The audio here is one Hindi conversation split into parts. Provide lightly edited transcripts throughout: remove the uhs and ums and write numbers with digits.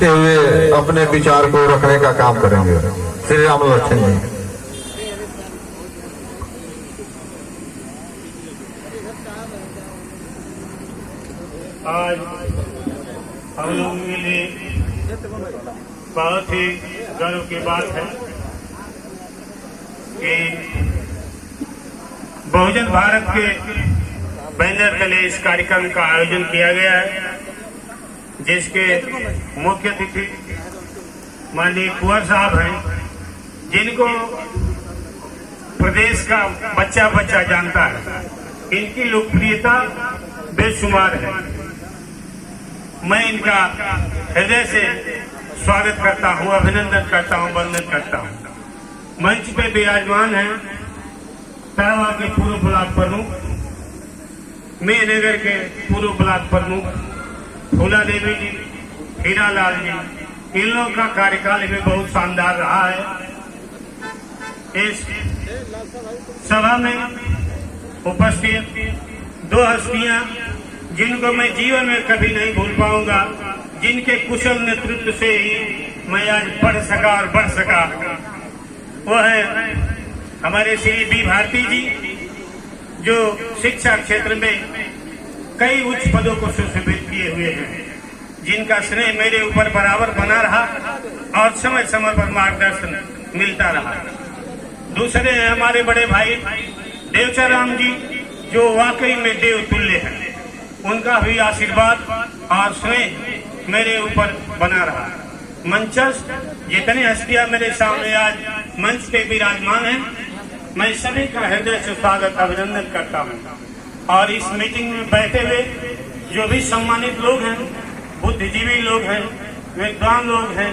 हुए अपने विचार को रखने का काम करेंगे। श्री राम लक्ष्मण जी। आज हम लोगों के लिए बहुत ही गर्व की बात है कि बहुजन भारत के बैनर तले इस कार्यक्रम का आयोजन किया गया है, जिसके मुख्य अतिथि माननीय कुंवर साहब हैं, जिनको प्रदेश का बच्चा बच्चा जानता है। इनकी लोकप्रियता बेशुमार है। मैं इनका हृदय से स्वागत करता हूं, अभिनंदन करता हूं, वंदन करता हूं। मंच पे विराजमान हैं तरावा के पूर्व ब्लॉक प्रमुख, मेहनगर के पूर्व ब्लॉक प्रमुख फूला देवी जी, हीरा लाल जी। इन लोगों का कार्यकाल भी बहुत शानदार रहा है। इस सभा में उपस्थित दो हस्तियां जिनको मैं जीवन में कभी नहीं भूल पाऊंगा, जिनके कुशल नेतृत्व से ही मैं आज बढ़ सका और बढ़ सका, वो है हमारे श्री बी भारती जी, जो शिक्षा क्षेत्र में कई उच्च पदों को सुशोभित किए हुए हैं, जिनका स्नेह मेरे ऊपर बराबर बना रहा और समय समय पर मार्गदर्शन मिलता रहा। दूसरे हैं हमारे बड़े भाई देवचर राम जी, जो वाकई में देव तुल्य हैं। उनका भी आशीर्वाद और स्नेह मेरे ऊपर बना रहा। मंचस्थ जितनी हस्तियां मेरे सामने आज मंच पे विराजमान हैं, मैं सभी का हृदय से स्वागत अभिनंदन करता हूं। और इस मीटिंग में बैठे हुए जो भी सम्मानित लोग हैं, बुद्धिजीवी लोग हैं, विद्वान लोग हैं,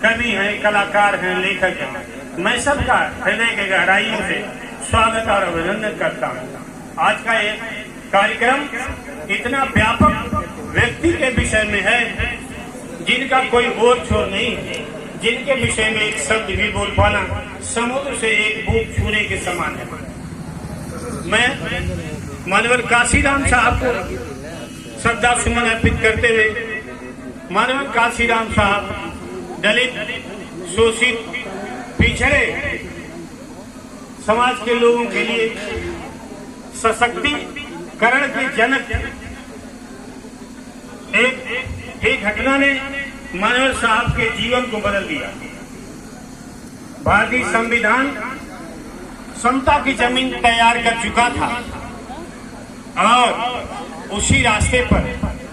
कवि हैं, कलाकार हैं, लेखक हैं, मैं सबका हृदय के गहराइयों से स्वागत और अभिनंदन करता हूं। आज का ये कार्यक्रम इतना व्यापक व्यक्ति के विषय में है, जिनका कोई ओर छोर नहीं है, जिनके विषय में एक शब्द भी बोल पाना समुद्र से एक बूंद छूने के समान है। मैं मानवर काशीराम साहब को श्रद्धासुमन अर्पित करते हुए, मानवर काशीराम साहब दलित, शोषित, पिछड़े समाज के लोगों के लिए सशक्तिकरण के जनक। एक घटना ने मानवर साहब के जीवन को बदल दिया। भारतीय संविधान समता की जमीन तैयार कर चुका था और उसी रास्ते पर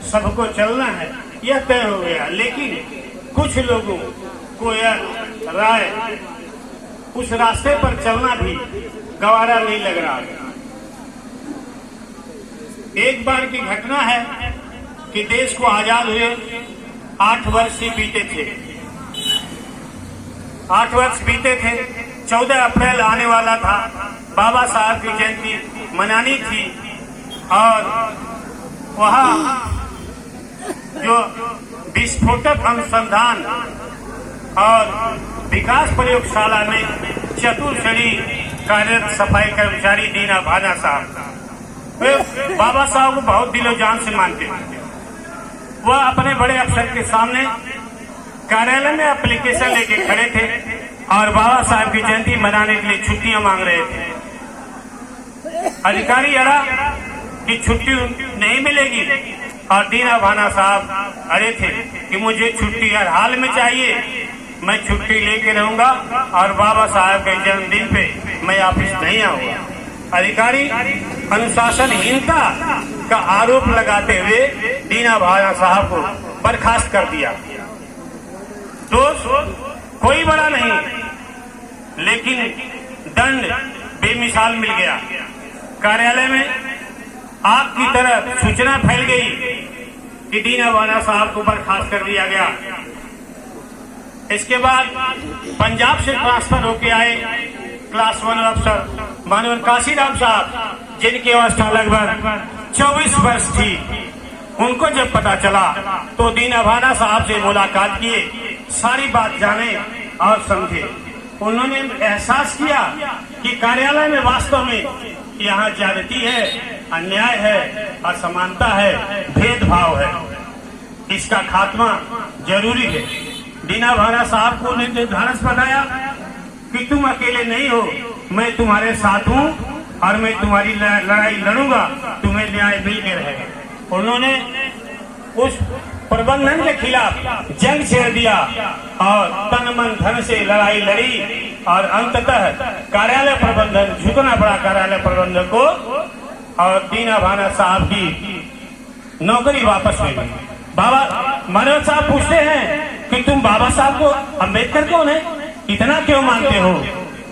सबको चलना है, यह तय हो गया। लेकिन कुछ लोगों को यह राय उस रास्ते पर चलना भी गवारा नहीं लग रहा। एक बार की घटना है कि देश को आजाद हुए 8 वर्ष ही बीते थे। 8 वर्ष बीते थे। 14 अप्रैल आने वाला था, बाबा साहब की जयंती मनानी थी और वहाँ जो विस्फोटक अनुसंधान और विकास प्रयोगशाला में चतुर्श्रेणी कार्यरत सफाई कर्मचारी दीना भाना साहब, वे बाबा साहब को बहुत दिलो जान से मानते थे। वह अपने बड़े अफसर के सामने कार्यालय में एप्लीकेशन लेके खड़े थे और बाबा साहब की जयंती मनाने के लिए छुट्टियां मांग रहे थे। अधिकारी अड़ा कि छुट्टी नहीं मिलेगी और दीना भाना साहब अड़े थे कि मुझे छुट्टी हर हाल में चाहिए, मैं छुट्टी लेके रहूंगा और बाबा साहब के जन्मदिन पे मैं ऑफिस नहीं आऊंगा। अधिकारी अनुशासनहीनता का आरोप लगाते हुए दीना भाना साहब को बर्खास्त कर दिया। दोष कोई बड़ा नहीं, लेकिन दंड बेमिसाल मिल गया। कार्यालय में आग की तरह सूचना फैल गई कि दीना भाना साहब को बर्खास्त कर दिया गया। इसके बाद पंजाब से ट्रांसफर होके आए क्लास 1 अफसर मानवर काशीराम साहब, जिनकी अवस्था लगभग 24 वर्ष थी, उनको जब पता चला तो दीना भाना साहब से मुलाकात किए, सारी बात जाने और समझे। उन्होंने एहसास किया कि कार्यालय में वास्तव में यहाँ ज्यादती है, अन्याय है, असमानता है, भेदभाव है। इसका खात्मा जरूरी है। दीना भाना साहब को ने निर्धारण बताया कि तुम अकेले नहीं हो, मैं तुम्हारे साथ हूँ और मैं तुम्हारी लड़ाई लड़ूंगा, तुम्हें न्याय मिल के रहेगा। उन्होंने उस प्रबंधन के खिलाफ जंग छेड़ दिया और तन मन धन से लड़ाई लड़ी और अंततः कार्यालय प्रबंधन झुकना पड़ा कार्यालय प्रबंधन को और दीना भाना साहब की नौकरी वापस ले ली। बाबा मनोहर साहब पूछते हैं कि तुम बाबा साहब को अम्बेडकर कौन है, इतना क्यों मानते हो?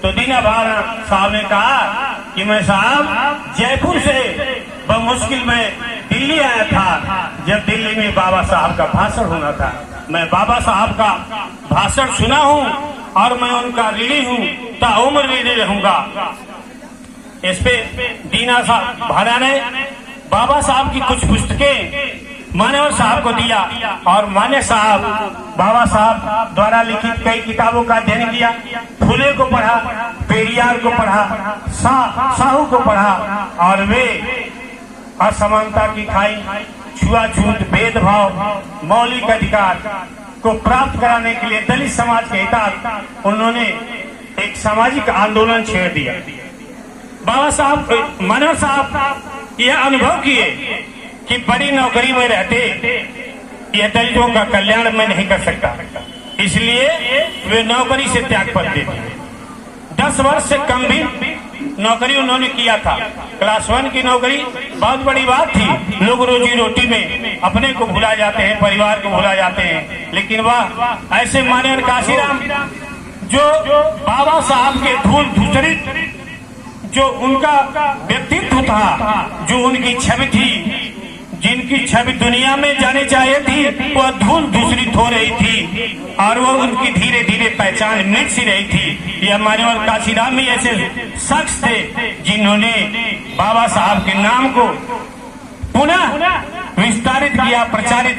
तो दीना भाना साहब ने कहा कि मैं साहब जयपुर से बमुश्किल में दिल्ली आया था, जब दिल्ली में बाबा साहब का भाषण होना था। मैं बाबा साहब का भाषण सुना हूँ और मैं उनका ऋणी हूँ, ताउम्र ऋणी रहूंगा। इस पे दीना भाना ने बाबा साहब की कुछ पुस्तकें मानव साहब को दिया और मान्य साहब बाबा साहब द्वारा लिखित कई किताबों का अध्ययन किया। फुले को पढ़ा, पेरियार को पढ़ा, साहू को पढ़ा और वे असमानता की खाई, छुआछूत, भेदभाव, मौलिक अधिकार को प्राप्त कराने के लिए दलित समाज के हितार्थ उन्होंने एक सामाजिक आंदोलन छेड़ दिया। बाबा साहब मनोहर साहब यह अनुभव किए कि बड़ी नौकरी में रहते यह दलितों का कल्याण मैं नहीं कर सकता, इसलिए वे नौकरी से त्याग पत्र देते। 10 वर्ष से कम भी नौकरी उन्होंने किया था। क्लास 1 की नौकरी बहुत बड़ी बात थी। लोग रोजी रोटी में अपने को भुला जाते हैं, परिवार को भुला जाते हैं, लेकिन वह ऐसे माननीय काशीराम जो बाबा साहब के धूल धूसरित जो उनका व्यक्तित्व था, जो उनकी छवि थी, जिनकी छवि दुनिया में जानी चाहिए थी, वह धूल दूसरित हो रही थी और वो उनकी धीरे धीरे पहचान मिट सी रही थी। यह माननीय काशीराम ही ऐसे शख्स थे जिन्होंने बाबा साहब के नाम को पुनः विस्तारित किया, प्रचारित